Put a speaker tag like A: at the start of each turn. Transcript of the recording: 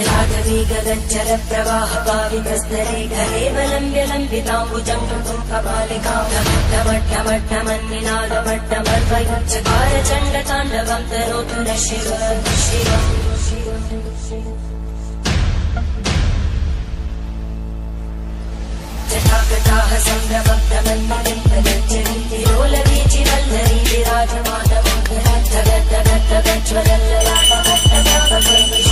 A: गगनचर प्रवाह पावितस्तरे घरे बलम्ब्य लम्बिताम्बुजं कृतं कपालिकां ढमढमढमन्निनादमड्डमर्वयुच्चकार चण्डताण्डवं तनोतु न शिव जटाकटाः सम्भ्रमब्धमन्मलिन्दगञ्जरीतिरोलवीचि वल्लरी विराजमानमङ्गलम् जगद्दगद्दगज्ज्वलल्ललाटमट्टव्यापकैः